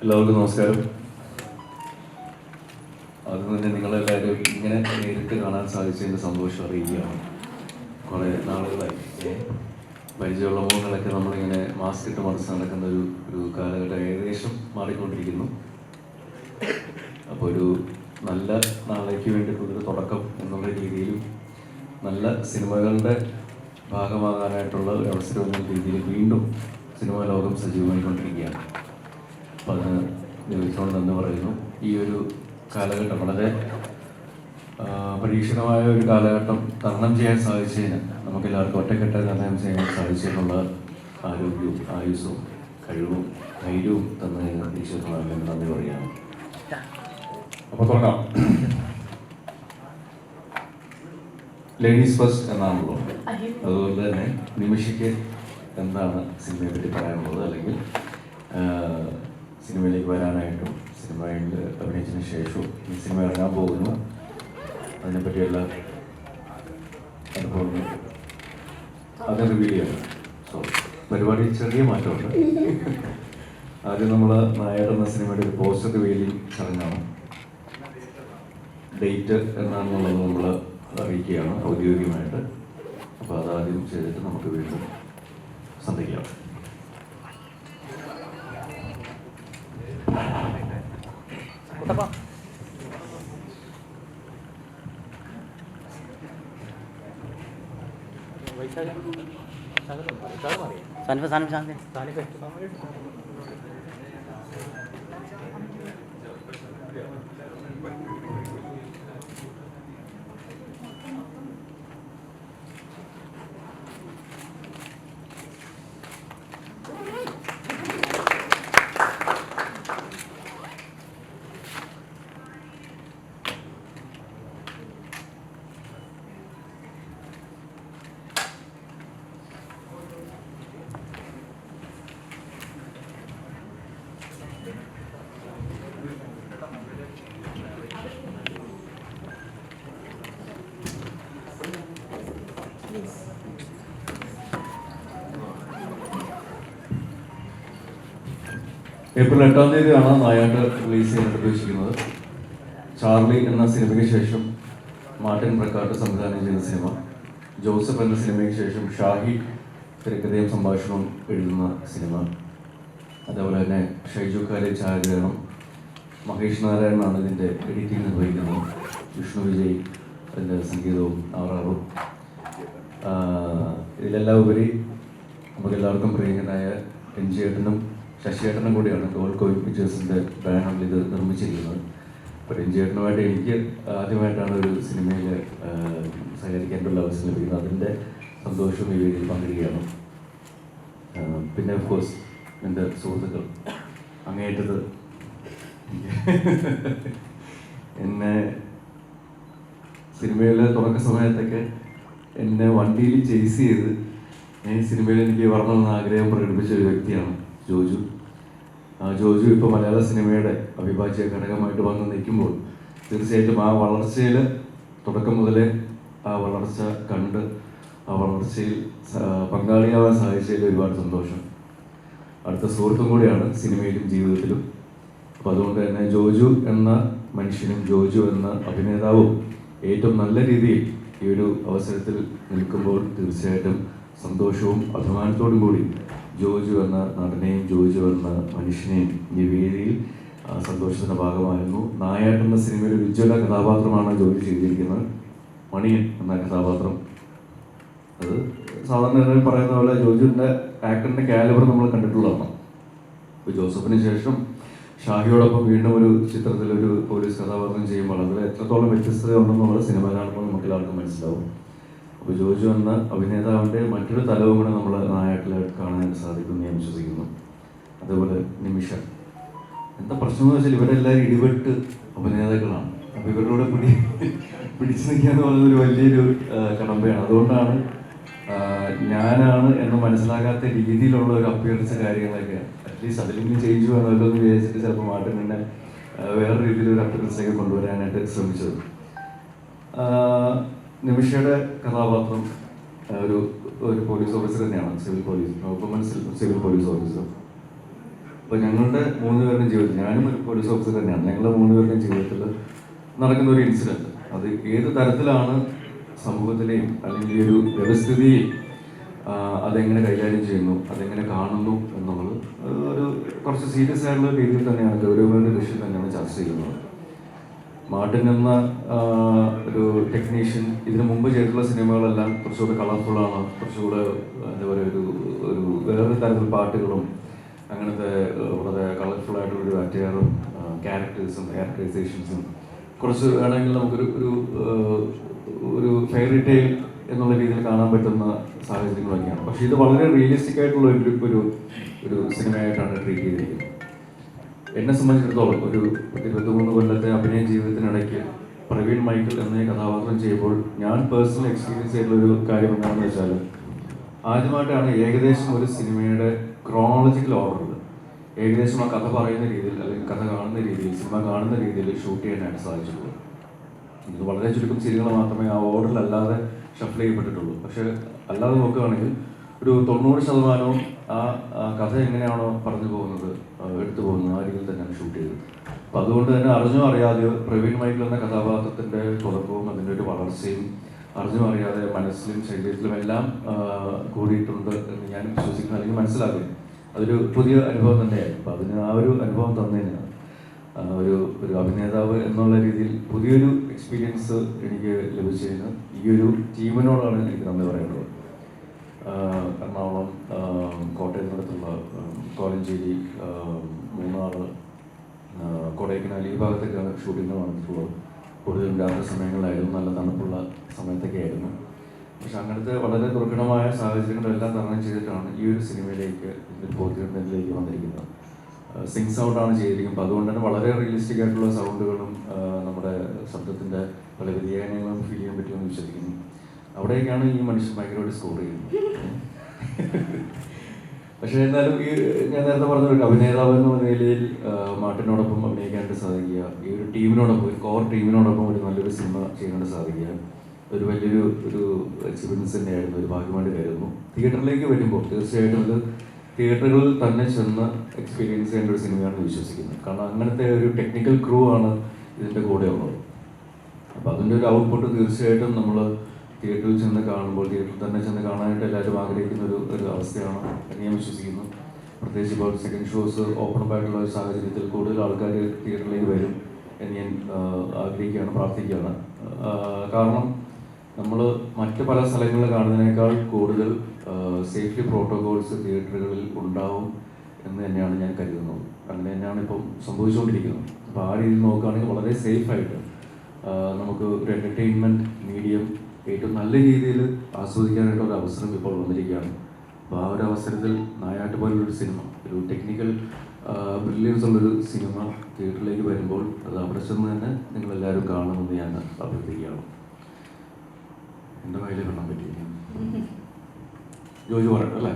എല്ലാവർക്കും നമസ്കാരം. ആദ്യം തന്നെ നിങ്ങളെല്ലാവരും ഇങ്ങനെ നേരിട്ട് കാണാൻ സാധിച്ചതിൻ്റെ സന്തോഷം അറിയുകയാണ്. കുറേ നാളുകളായി പരിചയമുള്ള മുഖങ്ങളൊക്കെ നമ്മളിങ്ങനെ മാസ്ക് ഇട്ട് മറിച്ച് നടക്കുന്ന ഒരു കാലഘട്ടം ഏകദേശം മാറിക്കൊണ്ടിരിക്കുന്നു. അപ്പോൾ ഒരു നല്ല നാളേക്ക് വേണ്ടിയിട്ടുള്ളൊരു തുടക്കം എന്നുള്ള രീതിയിലും നല്ല സിനിമകളുടെ ഭാഗമാകാനായിട്ടുള്ള ഒരു അവസരം എന്ന രീതിയിൽ വീണ്ടും സിനിമാ ലോകം സജീവമായിക്കൊണ്ടിരിക്കുകയാണ്. അപ്പോൾ അതിന് ദൈവത്തോട് നന്ദി പറയുന്നു. ഈ ഒരു കാലഘട്ടം വളരെ പരീക്ഷണമായ ഒരു കാലഘട്ടം തരണം ചെയ്യാൻ സാധിച്ചതിന് നമുക്കെല്ലാവർക്കും ഒറ്റക്കെട്ടായി തരണം ചെയ്യാൻ സാധിച്ചതിനുള്ള ആരോഗ്യവും ആയുസ്സും കഴിവും ധൈര്യവും തന്നതിന് ഈശ്വരനാണ് നന്ദി പറയുകയാണ്. അപ്പോൾ തുടങ്ങാം. ലേഡീസ് ഫസ്റ്റ് എന്നാണല്ലോ. അതുപോലെ തന്നെ നിമിഷയ്ക്ക് എന്താണ് സിനിമയെ പറ്റി പറയാനുള്ളത്, അല്ലെങ്കിൽ സിനിമയിലേക്ക് വരാനായിട്ടും സിനിമയിൽ അഭിനയിച്ചതിന് ശേഷവും ഈ സിനിമ ഇറങ്ങാൻ പോകുന്നു, അതിനെപ്പറ്റിയുള്ള അനുഭവങ്ങൾ അത് റിവീൽ ചെയ്യണം. സോ പരിപാടി ചെറിയ മാറ്റമുണ്ട്. ആദ്യം നമ്മൾ നായർ എന്ന സിനിമയുടെ ഒരു പോസ്റ്റർ റിവീലിംഗ് ചടങ്ങാണ്. ഡേറ്റ് എന്നാണെന്നുള്ളത് നമ്മൾ അറിയിക്കുകയാണ് ഔദ്യോഗികമായിട്ട്. അപ്പോൾ അതാദ്യം ചെയ്തിട്ട് നമുക്ക് വീണ്ടും സന്ധിക്കാം. ഏപ്രിൽ 8-ാം തീയതിയാണ് നായാട്ട് റിലീസ് ചെയ്യാൻ ഉദ്ദേശിക്കുന്നത്. ചാർലി എന്ന സിനിമയ്ക്ക് ശേഷം മാർട്ടിൻ പ്രക്കാട്ട് സംവിധാനം ചെയ്ത സിനിമ, ജോസഫ് എന്ന സിനിമയ്ക്ക് ശേഷം ഷാഹി തിരക്കഥയും സംഭാഷണവും എഴുതുന്ന സിനിമ, അതേപോലെ തന്നെ ഷൈജു കാലെ ഛായാഗ്രഹണം, മഹേഷ് നാരായണനാണ് ഇതിൻ്റെ എഡിറ്റിംഗ് നിർവഹിക്കുന്നത്, വിഷ്ണു വിജയ് അതിൻ്റെ സംഗീതവും ആറാറും. ഇതിലെല്ലാം ഉപരി നമുക്കെല്ലാവർക്കും പ്രിയങ്കനായ രഞ്ജിയേട്ടനും ശശിയേട്ടനും കൂടിയാണ് ഗോൾ കോയിൻ പിക്ചേഴ്സിൻ്റെ ബാനറിൽ ഇത് നിർമ്മിച്ചിരിക്കുന്നത്. അപ്പോൾ രഞ്ജിയേട്ടനുമായിട്ട് എനിക്ക് ആദ്യമായിട്ടാണ് ഒരു സിനിമയിൽ സഹകരിക്കാനുള്ള അവസരം ലഭിക്കുന്നത്. അതിൻ്റെ സന്തോഷവും ഈ വേദിയിൽ പങ്കിടുകയാണ്. പിന്നെ ഓഫ്കോഴ്സ് എൻ്റെ സുഹൃത്തുക്കൾ അങ്ങേറ്റത് എന്നെ സിനിമയിലെ തുടക്ക സമയത്തൊക്കെ എന്നെ വണ്ടിയിൽ ചേസ് ചെയ്ത് സിനിമയിൽ എനിക്ക് വരണമെന്ന് ആഗ്രഹം പ്രകടിപ്പിച്ച ഒരു വ്യക്തിയാണ് ജോജു. ജോജു ഇപ്പോൾ മലയാള സിനിമയുടെ അവിഭാജ്യ ഘടകമായിട്ട് വന്ന് നിൽക്കുമ്പോൾ തീർച്ചയായിട്ടും ആ വളർച്ചയിൽ തുടക്കം മുതലേ ആ വളർച്ച കണ്ട് ആ വളർച്ചയിൽ പങ്കാളിയാവാൻ സാധിച്ചതിൽ ഒരുപാട് സന്തോഷം. അടുത്ത സുഹൃത്തും കൂടിയാണ് സിനിമയിലും ജീവിതത്തിലും. അപ്പോൾ അതുകൊണ്ട് തന്നെ ജോജു എന്ന മനുഷ്യനും ജോജു എന്ന അഭിനേതാവും ഏറ്റവും നല്ല രീതിയിൽ ഈ ഒരു അവസരത്തിൽ നിൽക്കുമ്പോൾ തീർച്ചയായിട്ടും സന്തോഷവും അഭിമാനത്തോടും കൂടി ജോജു എന്ന നടനെയും ജോജു എന്ന മനുഷ്യനെയും ഈ വേദിയിൽ സന്തോഷത്തിൻ്റെ ഭാഗമായിരുന്നു. നായാട്ട് എന്ന സിനിമയിൽ ഒരു ഉജ്ജ്വല കഥാപാത്രമാണ് ജോജു ചെയ്തിരിക്കുന്നത്. മണിയൻ എന്ന കഥാപാത്രം, അത് സാധാരണ പറയുന്ന പോലെ ജോജുവിൻ്റെ ആക്ടറിൻ്റെ കാലിബർ നമ്മൾ കണ്ടിട്ടുള്ളതാണ്. ഇപ്പോൾ ജോസഫിന് ശേഷം ഷാഹിയോടൊപ്പം വീണ്ടും ഒരു ചിത്രത്തിലൊരു പോലീസ് കഥാപാത്രം ചെയ്യുമ്പോൾ അതിൽ എത്രത്തോളം വ്യത്യസ്തത ഉണ്ടെന്നുള്ളത് സിനിമ കാണുമ്പോൾ നമുക്ക് എല്ലാവർക്കും മനസ്സിലാവും. അപ്പോൾ ജോജു എന്ന അഭിനേതാവിൻ്റെ മറ്റൊരു തലവും കൂടെ നമ്മൾ നായാട്ടിൽ കാണാൻ സാധിക്കുമെന്ന് ഞാൻ വിശ്വസിക്കുന്നു. അതേപോലെ നിമിഷ, എന്താ പ്രശ്നം എന്ന് വെച്ചാൽ ഇവരെല്ലാവരും ഇടിവെട്ട് അഭിനേതാക്കളാണ്. അപ്പോൾ ഇവരുടെ പിടിച്ചു നിൽക്കുക എന്ന് പറയുന്നൊരു വലിയൊരു കടമ്പയാണ്. അതുകൊണ്ടാണ് ഞാനാണ് എന്ന് മനസ്സിലാകാത്ത രീതിയിലുള്ള ഒരു അപ്പിയറൻസ് കാര്യങ്ങളൊക്കെ അറ്റ്ലീസ്റ്റ് അതിലെങ്കിലും ചേഞ്ച് വേണമല്ലോ എന്ന് വിചാരിച്ചിട്ട് ചിലപ്പോൾ മാറ്റം തന്നെ വേറെ രീതിയിലൊരു അപ്പിയറൻസൊക്കെ കൊണ്ടുവരാനായിട്ട് ശ്രമിച്ചത്. നിമിഷയുടെ കഥാപാത്രം ഒരു പോലീസ് ഓഫീസർ തന്നെയാണ്, civil police, women's civil police officer. അപ്പോൾ ഞങ്ങളുടെ 3 പേരുടെയും ജീവിതത്തിൽ, ഞാനും ഒരു പോലീസ് ഓഫീസർ തന്നെയാണ്, ഞങ്ങളുടെ 3 പേരുടെയും ജീവിതത്തിൽ നടക്കുന്ന ഒരു ഇൻസിഡൻറ്റ്, അത് ഏത് തരത്തിലാണ് സമൂഹത്തിലെയും അല്ലെങ്കിൽ ഒരു വ്യവസ്ഥിതിയെയും അതെങ്ങനെ കൈകാര്യം ചെയ്യുന്നു, അതെങ്ങനെ കാണുന്നു എന്നുള്ളത് ഒരു കുറച്ച് സീരിയസ് ആയിട്ടുള്ള രീതിയിൽ തന്നെയാണ് ഗൗരവമേറിയ വിഷയം തന്നെയാണ് ചർച്ച ചെയ്യുന്നത്. മാർട്ടിൻ എന്ന ഒരു ടെക്നീഷ്യൻ ഇതിനു മുമ്പ് ചെയ്തിട്ടുള്ള സിനിമകളെല്ലാം കുറച്ചുകൂടെ കളർഫുള്ളാണ്, കുറച്ചുകൂടെ എന്താ പറയുക, ഒരു വേറെ തരത്തിൽ പാട്ടുകളും അങ്ങനത്തെ വളരെ കളർഫുള്ളായിട്ടുള്ളൊരു അറ്റയറും ക്യാരക്ടേഴ്സും ക്യാരക്ടറൈസേഷൻസും കുറച്ച് വേണമെങ്കിൽ നമുക്കൊരു ഒരു ഫെയറി ടെയിൽ എന്നുള്ള രീതിയിൽ കാണാൻ പറ്റുന്ന സാഹചര്യങ്ങളൊക്കെയാണ്. പക്ഷേ ഇത് വളരെ റിയലിസ്റ്റിക് ആയിട്ടുള്ള ഒരു സിനിമയായിട്ടാണ് ട്രീറ്റ് ചെയ്തിരിക്കുന്നത്. എന്നെ സംബന്ധിച്ചിടത്തോളം ഒരു 23 കൊല്ലത്തെ അഭിനയ ജീവിതത്തിനിടയ്ക്ക് പ്രവീൺ മൈക്കിൾ എന്ന കഥാപാത്രം ചെയ്യുമ്പോൾ ഞാൻ പേഴ്സണൽ എക്സ്പീരിയൻസ് ചെയ്തിട്ടുള്ളൊരു കാര്യം എന്താണെന്ന് വെച്ചാൽ, ആദ്യമായിട്ടാണ് ഏകദേശം ഒരു സിനിമയുടെ ക്രോണോളജിക്കൽ ഓർഡറിൽ ഏകദേശം ആ കഥ പറയുന്ന രീതിയിൽ അല്ലെങ്കിൽ കഥ കാണുന്ന രീതിയിൽ സിനിമ കാണുന്ന രീതിയിൽ ഷൂട്ട് ചെയ്യാനായിട്ട് സാധിച്ചിട്ടുള്ളൂ. ഇത് വളരെ ചുരുക്കം സിനിമകൾ മാത്രമേ ആ ഓർഡറിലല്ലാതെ ഷഫിൾ ചെയ്യപ്പെട്ടിട്ടുള്ളൂ. പക്ഷേ അല്ലാതെ നോക്കുകയാണെങ്കിൽ ഒരു 90% ആ കഥ എങ്ങനെയാണോ പറഞ്ഞു പോകുന്നത്, എടുത്തു പോകുന്നത്, ആ രീതിയിൽ തന്നെയാണ് ഷൂട്ട് ചെയ്തത്. അപ്പം അതുകൊണ്ട് തന്നെ അറിഞ്ഞോ അറിയാതെയോ പ്രവീൺ മൈക്കിൾ എന്ന കഥാപാത്രത്തിൻ്റെ തുടക്കവും അതിൻ്റെ ഒരു വളർച്ചയും അറിഞ്ഞോ അറിയാതെ മനസ്സിലും ശരീരത്തിലും എല്ലാം കൂടിയിട്ടുണ്ട് എന്ന് ഞാൻ വിശ്വസിക്കുന്നു, അല്ലെങ്കിൽ മനസ്സിലാക്കുന്നു. അതൊരു പുതിയ അനുഭവം തന്നെയായിരുന്നു. അപ്പം അതിന് ആ ഒരു അനുഭവം തന്നതിനാണ് ഒരു അഭിനേതാവ് എന്നുള്ള രീതിയിൽ പുതിയൊരു എക്സ്പീരിയൻസ് എനിക്ക് ലഭിച്ചതിന് ഈ ഒരു ടീമിനോടാണ് എനിക്ക് നന്ദി പറയുന്നത്. എറണാകുളം, കോട്ടയത്തിനടുത്തുള്ള കോലഞ്ചേരി, മൂന്നാർ, കൊടൈക്കനാൽ ഈ ഭാഗത്തൊക്കെയാണ് ഷൂട്ടിംഗ് നടന്നിട്ടുള്ളത്. കൂടുതലും രാത്രി സമയങ്ങളിലായിരുന്നു, നല്ല തണുപ്പുള്ള സമയത്തൊക്കെ ആയിരുന്നു. പക്ഷെ അങ്ങനത്തെ വളരെ ദുർഘടമായ സാഹചര്യങ്ങളെല്ലാം തരണം ചെയ്തിട്ടാണ് ഈ ഒരു സിനിമയിലേക്ക് ഇതിൻ്റെ പൂർത്തീകരണത്തിലേക്ക് വന്നിരിക്കുന്നത്. സിങ് സൗണ്ടാണ് ചെയ്തിരിക്കുന്നത്. അതുകൊണ്ട് തന്നെ വളരെ റിയലിസ്റ്റിക് ആയിട്ടുള്ള സൗണ്ടുകളും നമ്മുടെ ശബ്ദത്തിൻ്റെ പല വ്യതിയാനങ്ങളും ഫീൽ ചെയ്യാൻ പറ്റുമെന്ന് വിശ്വസിക്കുന്നു. അവിടേക്കാണ് ഈ മനുഷ്യൻ ഭയങ്കരമായിട്ട് സ്കോർ ചെയ്യുന്നത്. പക്ഷേ എന്നാലും ഈ ഞാൻ നേരത്തെ പറഞ്ഞ ഒരു അഭിനേതാവ് എന്ന നിലയിൽ മാർട്ടിനോടൊപ്പം അഭിനയിക്കാനായിട്ട് സാധിക്കുക, ഈ ഒരു ടീമിനോടൊപ്പം, ഒരു കോർ ടീമിനോടൊപ്പം ഒരു നല്ലൊരു സിനിമ ചെയ്യാനായിട്ട് സാധിക്കുക, ഒരു വലിയൊരു എക്സ്പീരിയൻസ് തന്നെയായിരുന്നു, ഒരു ഭാഗ്യമായിട്ട് കരുതുന്നു. തിയേറ്ററിലേക്ക് വരുമ്പോൾ തീർച്ചയായിട്ടും ഇത് തിയേറ്ററുകളിൽ തന്നെ ചെന്ന് എക്സ്പീരിയൻസ് ചെയ്യേണ്ട ഒരു സിനിമയാണെന്ന് വിശ്വസിക്കുന്നത്. കാരണം അങ്ങനത്തെ ഒരു ടെക്നിക്കൽ ക്രൂ ആണ് ഇതിൻ്റെ കൂടെ ഉള്ളത്. അപ്പോൾ അതിൻ്റെ ഒരു ഔട്ട്പുട്ട് തീർച്ചയായിട്ടും നമ്മൾ തിയേറ്ററിൽ ചെന്ന് കാണുമ്പോൾ, തിയേറ്ററിൽ തന്നെ ചെന്ന് കാണാനായിട്ട് എല്ലാവരും ആഗ്രഹിക്കുന്ന ഒരു അവസ്ഥയാണ് എന്ന് ഞാൻ വിശ്വസിക്കുന്നു. പ്രത്യേകിച്ച് ഇപ്പോൾ സെക്കൻഡ് ഷോസ് ഓപ്പൺ ആയിട്ടുള്ള ഒരു സാഹചര്യത്തിൽ കൂടുതൽ ആൾക്കാർ തിയേറ്ററിലേക്ക് വരും എന്ന് ഞാൻ ആഗ്രഹിക്കുകയാണ്, പ്രാർത്ഥിക്കുകയാണ്. കാരണം നമ്മൾ മറ്റ് പല സ്ഥലങ്ങളിൽ കാണുന്നതിനേക്കാൾ കൂടുതൽ സേഫ്റ്റി പ്രോട്ടോകോൾസ് തിയേറ്ററുകളിൽ ഉണ്ടാവും എന്ന് തന്നെയാണ് ഞാൻ കരുതുന്നത്. അങ്ങനെ തന്നെയാണ് ഇപ്പം സംഭവിച്ചുകൊണ്ടിരിക്കുന്നത്. അപ്പോൾ ആ രീതിയിൽ നോക്കുകയാണെങ്കിൽ വളരെ സേഫായിട്ട് നമുക്ക് ഒരു എൻ്റർടൈൻമെൻറ്റ് മീഡിയം ഏറ്റവും നല്ല രീതിയിൽ ആസ്വദിക്കാനായിട്ടൊരു അവസരം ഇപ്പോൾ വന്നിരിക്കുകയാണ്. അപ്പോൾ ആ ഒരു അവസരത്തിൽ നായാട്ട് പോലുള്ളൊരു സിനിമ, ഒരു ടെക്നിക്കൽ ബ്രില്യൻസ് ഉള്ളൊരു സിനിമ തിയേറ്ററിലേക്ക് വരുമ്പോൾ അത് അവിടെ ചെന്ന് തന്നെ നിങ്ങളെല്ലാവരും കാണുമെന്ന് ഞാൻ അഭ്യർത്ഥിക്കുകയാണ്. എൻ്റെ കയ്യിൽ കാണാൻ പറ്റിയിരിക്കുന്നു. ജോജു പറയട്ടെ അല്ലേ?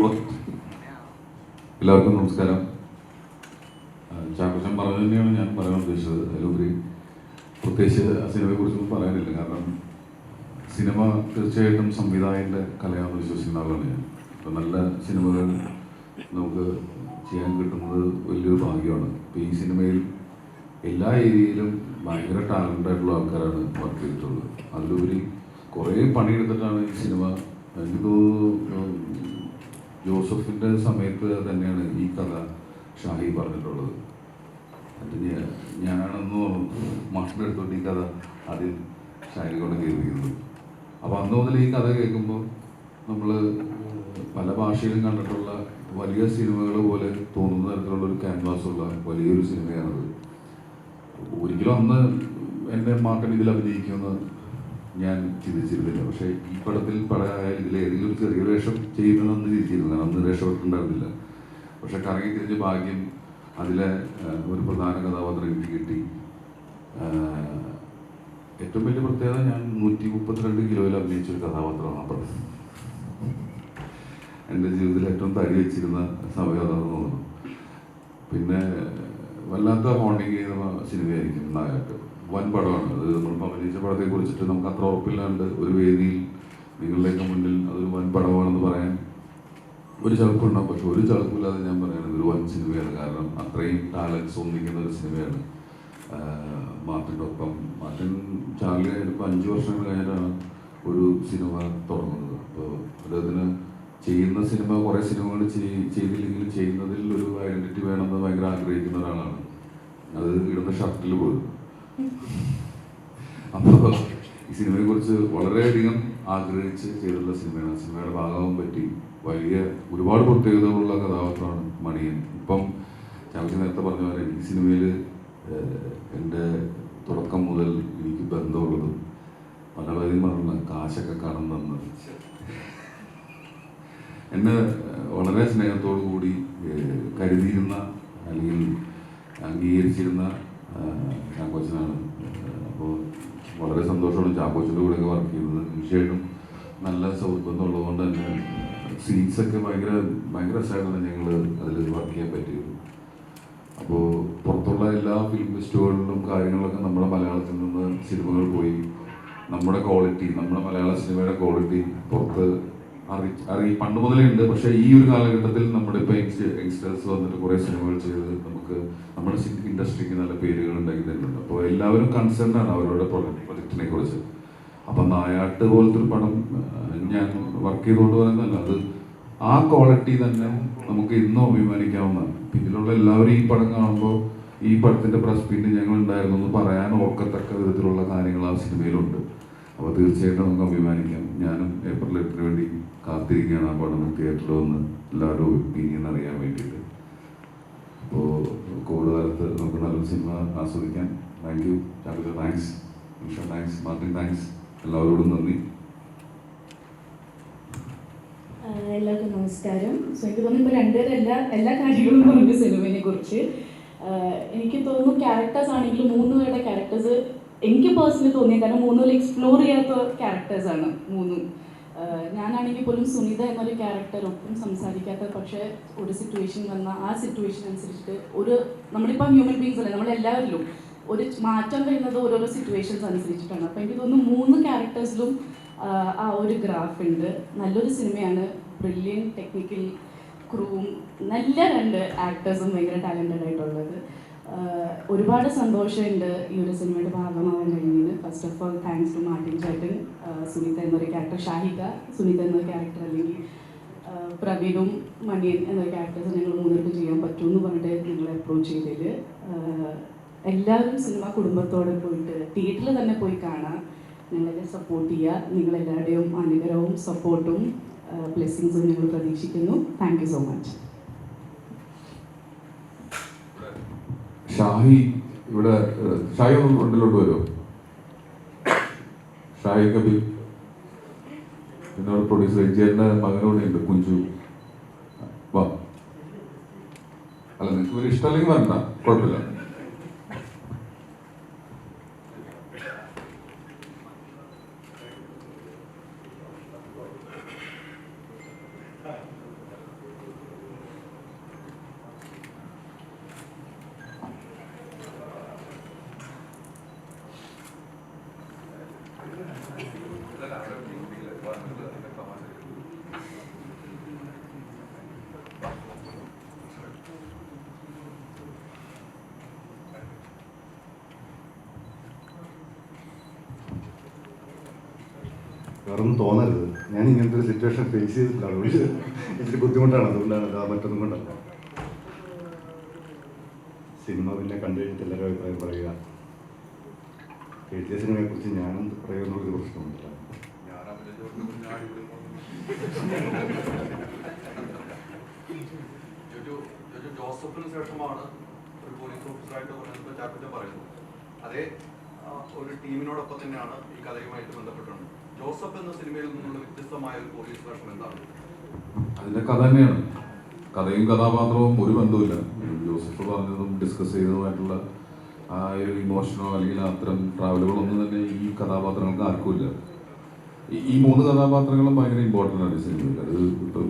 ഓക്കെ. എല്ലാവർക്കും നമസ്കാരം. ചാക്കോച്ചൻ പറഞ്ഞു തന്നെയാണ് ഞാൻ പറയാൻ ഉദ്ദേശിച്ചത്. അതിലുപരി പ്രത്യേകിച്ച് ആ സിനിമയെക്കുറിച്ചൊന്നും പറയാനില്ല. കാരണം സിനിമ തീർച്ചയായിട്ടും സംവിധായകൻ്റെ കലയാണെന്ന് വിശ്വസിക്കുന്ന ആളാണ് ഞാൻ. ഇപ്പം നല്ല സിനിമകൾ നമുക്ക് ചെയ്യാൻ കിട്ടുന്നത് വലിയൊരു ഭാഗ്യമാണ്. ഇപ്പം ഈ സിനിമയിൽ എല്ലാ ഏരിയയിലും ഭയങ്കര ടാലൻ്റായിട്ടുള്ള ആൾക്കാരാണ് വർക്ക് ചെയ്തിട്ടുള്ളത്. അതിലുപരി കുറേ പണിയെടുത്തിട്ടാണ് ഈ സിനിമ. എനിക്ക് ജോസഫിൻ്റെ സമയത്ത് തന്നെയാണ് ഈ കഥ ഷാഹി പറഞ്ഞിട്ടുള്ളത്. എന്നിട്ട് ഞാനൊന്ന് മാഷിൻ്റെ അടുത്തോട്ട് ഈ കഥ ആദ്യം ഷാഹി കൊണ്ട് കേൾപ്പിക്കുന്നത്. അപ്പോൾ അന്ന് മുതൽ ഈ കഥ കേൾക്കുമ്പോൾ നമ്മൾ പല ഭാഷയിലും കണ്ടിട്ടുള്ള വലിയ സിനിമകൾ പോലെ തോന്നുന്ന തരത്തിലുള്ളൊരു ക്യാൻവാസുള്ള വലിയൊരു സിനിമയാണത്. ഒരിക്കലും അന്ന് എൻ്റെ മാർട്ടിൻ ഇതിൽ അഭിനയിക്കുമെന്ന് ഞാൻ ചിന്തിച്ചിരുന്നില്ല. പക്ഷേ ഈ പടത്തിൽ പടമായാലും ഇതിൽ ഏതെങ്കിലും ഒരു ചെറിയ വേഷം ചെയ്യുമെന്ന് അന്ന് ചിന്തിച്ചിരുന്നു. അന്ന് രക്ഷപ്പെട്ടുണ്ടായിരുന്നില്ല. പക്ഷെ കറങ്ങി തിരിഞ്ഞ ഭാഗ്യം അതിലെ ഒരു പ്രധാന കഥാപാത്രം എനിക്ക് കിട്ടി. ഏറ്റവും വലിയ പ്രത്യേകത, ഞാൻ 132 കിലോയിൽ അഭിനയിച്ചൊരു കഥാപാത്രമാണ് ആ പടം. എൻ്റെ ജീവിതത്തിൽ ഏറ്റവും തടി വെച്ചിരുന്ന സമയം അതാണെന്ന് തോന്നുന്നു. പിന്നെ വല്ലാത്ത ഹോണ്ടിങ് ചെയ്യുന്ന സിനിമയായിരിക്കും നായാട്ട്. വൻ പടമാണ് അത്. നമ്മളിപ്പോൾ അഭിനയിച്ച പടത്തെ കുറിച്ചിട്ട് നമുക്ക് അത്ര ഉറപ്പില്ലാണ്ട് ഒരു വേദിയിൽ നിങ്ങളുടെയൊക്കെ മുന്നിൽ അതൊരു വൻ പടമാണെന്ന് പറയാൻ ഒരു ചളുപ്പുണ്ടാവും, പക്ഷെ ഒരു ചളുപ്പില്ലാതെ ഞാൻ പറയുന്നത് ഒരു വൻ സിനിമയാണ്. കാരണം അത്രയും ടാലൻസ് ഒന്നിക്കുന്ന ഒരു സിനിമയാണ്. മാർട്ടിൻ്റെ ഒപ്പം മാർട്ടിൻ ചാർലി ഇപ്പോൾ 5 വർഷം കഴിഞ്ഞിട്ടാണ് ഒരു സിനിമ തുടങ്ങുന്നത്. അപ്പോൾ അദ്ദേഹത്തിന് ചെയ്യുന്ന സിനിമ കുറേ സിനിമകൾ ചെയ്തില്ലെങ്കിലും ചെയ്യുന്നതിൽ ഒരു ഐഡൻറ്റിറ്റി വേണമെന്ന് ഭയങ്കര ആഗ്രഹിക്കുന്ന ഒരാളാണ്. അത് ഇടുന്ന ഷർട്ടിൽ പോലും. അപ്പോൾ ഈ സിനിമയെക്കുറിച്ച് വളരെയധികം ആഗ്രഹിച്ച് ചെയ്തിട്ടുള്ള സിനിമയാണ്. സിനിമയുടെ ഭാഗമാകാൻ പറ്റി. വലിയ ഒരുപാട് പ്രത്യേകതകളുള്ള കഥാപാത്രമാണ് മണിയൻ. ഇപ്പം ചാമച്ചി നേരത്തെ പറഞ്ഞ പോലെ ഈ സിനിമയിൽ എൻ്റെ തുടക്കം മുതൽ എനിക്ക് ബന്ധമുള്ളതും പലവരും പറഞ്ഞ കാശൊക്കെ കാണുന്നെന്ന് എന്നെ വളരെ സ്നേഹത്തോടു കൂടി കരുതിയിരുന്ന അല്ലെങ്കിൽ അംഗീകരിച്ചിരുന്ന ചാക്കോച്ചനാണ്. അപ്പോൾ വളരെ സന്തോഷമാണ് ചാക്കോച്ചൻ്റെ കൂടെയൊക്കെ വർക്ക് ചെയ്യുന്നത്. തീർച്ചയായിട്ടും നല്ല സൗഹൃദമുള്ളതുകൊണ്ട് തന്നെ സീൻസൊക്കെ ഭയങ്കര രസമായിട്ടാണ് ഞങ്ങൾ അതിൽ വർക്ക് ചെയ്യാൻ പറ്റിയത്. അപ്പോൾ പുറത്തുള്ള എല്ലാ ഫിലിം ഫെസ്റ്റിവലുകളിലും കാര്യങ്ങളൊക്കെ നമ്മുടെ മലയാളത്തിൽ നിന്ന് സിനിമകൾ പോയി നമ്മുടെ ക്വാളിറ്റി, നമ്മുടെ മലയാള സിനിമയുടെ ക്വാളിറ്റി പുറത്ത് പണ്ട് മുതലേ ഉണ്ട്. പക്ഷേ ഈ ഒരു കാലഘട്ടത്തിൽ നമ്മുടെ ഇപ്പോൾ യങ്സ്റ്റേഴ്സ് വന്നിട്ട് കുറേ സിനിമകൾ ചെയ്ത് നമുക്ക് നമ്മുടെ ഇൻഡസ്ട്രിക്ക് നല്ല പേരുകൾ ഉണ്ടാക്കി തരുന്നുണ്ട്. അപ്പോൾ എല്ലാവരും കൺസേൺഡ് ആണ് അവരുടെ പ്രൊജക്റ്റിനെ കുറിച്ച്. അപ്പം നായാട്ട് പോലത്തെ ഒരു പടം ഞാൻ വർക്ക് ചെയ്തുകൊണ്ട് പറയുന്നതല്ല, അത് ആ ക്വാളിറ്റി തന്നെ നമുക്ക് ഇന്നും അഭിമാനിക്കാവുന്നതാണ്. ഇതിലുള്ള എല്ലാവരും ഈ പടം കാണുമ്പോൾ ഈ പടത്തിൻ്റെ പ്രസ് മീറ്റ് ഞങ്ങൾ ഉണ്ടായിരുന്നു എന്ന് പറയാൻ ഓർക്കത്തക്ക വിധത്തിലുള്ള കാര്യങ്ങൾ ആ സിനിമയിലുണ്ട്. അപ്പോൾ തീർച്ചയായിട്ടും നമുക്ക് അഭിമാനിക്കാം. ഞാനും ഏപ്രിൽ 8 വേണ്ടി കാത്തിരിക്കുകയാണ് ആ പടം തിയേറ്ററിൽ വന്ന് എല്ലാവരും ഒപ്പീനിയൻ അറിയാൻ വേണ്ടിയിട്ട്. അപ്പോൾ കോവിഡ് കാലത്ത് നമുക്ക് നല്ലൊരു സിനിമ ആസ്വദിക്കാൻ. താങ്ക് യു ചാക്കോച്ച, thanks. Nisha thanks, Martin thanks. എല്ലാവരോടും നന്ദി. എല്ലാവർക്കും നമസ്കാരം. സോ എനിക്ക് തോന്നുന്നു ഇപ്പോൾ രണ്ടുപേരും എല്ലാ കാര്യങ്ങളും പറഞ്ഞു സിനിമയെ കുറിച്ച്. എനിക്ക് തോന്നുന്നു ക്യാരക്ടേഴ്സ് ആണെങ്കിലും 3 പേരുടെ ക്യാരക്ടേഴ്സ് എനിക്ക് പേഴ്സണലി തോന്നിയ, കാരണം 3 എക്സ്പ്ലോർ ചെയ്യാത്ത ക്യാരക്ടേഴ്സാണ് 3. ഞാനാണെങ്കിൽ പോലും സുനിത എന്നൊരു ക്യാരക്ടർ ഒട്ടും സംസാരിക്കാത്ത, പക്ഷേ ഒരു സിറ്റുവേഷൻ വന്ന ആ സിറ്റുവേഷൻ അനുസരിച്ചിട്ട് നമ്മളിപ്പോൾ ഹ്യൂമൻ ബീങ്സ് അല്ലേ, നമ്മളെല്ലാവരിലും ഒരു മാറ്റം വരുന്നത് ഓരോരോ സിറ്റുവേഷൻസ് അനുസരിച്ചിട്ടാണ്. അപ്പോൾ എനിക്ക് തോന്നുന്നു 3 ക്യാരക്ടേഴ്സിലും ആ ഒരു ഗ്രാഫ് ഉണ്ട്. നല്ലൊരു സിനിമയാണ്. ബ്രില്യൻ ടെക്നിക്കൽ ക്രൂവും നല്ല 2 ആക്ടേഴ്സും ഭയങ്കര ടാലൻറ്റഡ് ആയിട്ടുള്ളത്. ഒരുപാട് സന്തോഷമുണ്ട് ഈ ഒരു സിനിമയുടെ ഭാഗമാവാൻ കഴിഞ്ഞത്. First of all thanks to Martin ചേട്ടൻ, സുനിത എന്നൊരു ക്യാരക്ടർ, ഷാഹിക, സുനിത എന്നൊരു ക്യാരക്ടർ, അല്ലെങ്കിൽ പ്രവീണും മണിയൻ എന്നൊരു ക്യാരക്ടേഴ്സ് ഞങ്ങൾ 3 പേർക്കും ചെയ്യാൻ പറ്റുമെന്ന് പറഞ്ഞിട്ട് ഞങ്ങളെ അപ്രോച്ച് ചെയ്തതിൽ എല്ലാവരും സിനിമ കുടുംബത്തോടെ പോയിട്ട് തിയേറ്ററിൽ തന്നെ പോയി കാണാം. ഞങ്ങളെ സപ്പോർട്ട് ചെയ്യുക. നിങ്ങളെല്ലാവരുടെയും അനുഗ്രഹവും സപ്പോർട്ടും ബ്ലെസ്സിങ്സും ഞങ്ങൾ പ്രതീക്ഷിക്കുന്നു. Thank you so much. Shahi ഇവിടെ, ഷാഹി ഒന്ന് ഫ്രണ്ടിലോട്ട് വരുമോ? ഷാഹി കബീർ, പിന്നെ പ്രൊഡ്യൂസർ എജിയുടെ മകനോടെ ഉണ്ട് കുഞ്ചു. വാ. അല്ല, നിങ്ങൾക്ക് ഒരു ഇഷ്ടമല്ലെങ്കിൽ വരണ്ട, കുഴപ്പമില്ല. വേറൊന്നും തോന്നരുത്. ഞാൻ ഇങ്ങനത്തെ ഒരു സിറ്റുവേഷൻ ഫേസ് ചെയ്തിട്ടില്ല. അതുകൊണ്ട് ഇത്തിരി ബുദ്ധിമുട്ടാണ്. അതുകൊണ്ടാണ് മറ്റൊന്നും കൊണ്ടല്ല. സിനിമ പിന്നെ കണ്ടു കഴിഞ്ഞിട്ട് എല്ലാവരും അഭിപ്രായം പറയുക. എഴുതിയ സിനിമയെക്കുറിച്ച് ഞാനും പറയുന്നൊരു പ്രശ്നമുണ്ടല്ല. ജോസഫിന് ശേഷമാണ് ഒരു പോലീസ് ഓഫീസറായിട്ട് ചാക്കോച്ചൻ പറയുന്നത്. അതേ ഒരു ടീമിനോടൊപ്പം തന്നെയാണ് ഈ കഥയുമായിട്ട് ബന്ധപ്പെട്ടുള്ളത്. ജോസഫ് എന്ന സിനിമയിൽ നിന്നുള്ള വ്യത്യസ്തമായ ഒരു പോലീസ് വേഷം എന്താണ്? അതിൻ്റെ കഥ തന്നെയാണ്. കഥയും കഥാപാത്രവും ഒരു ബന്ധവുമില്ല. ജോസഫ് പറഞ്ഞതും ഡിസ്കസ് ചെയ്തതുമായിട്ടുള്ള ആ ഒരു ഇമോഷനോ അല്ലെങ്കിൽ അത്തരം ട്രാവലുകളൊന്നും തന്നെ ഈ കഥാപാത്രങ്ങൾക്ക് ആർക്കുമില്ല. ഈ 3 കഥാപാത്രങ്ങളും ഭയങ്കര ഇമ്പോർട്ടൻ്റ് ആണ് ഈ സിനിമയിൽ. അത് ഇപ്പം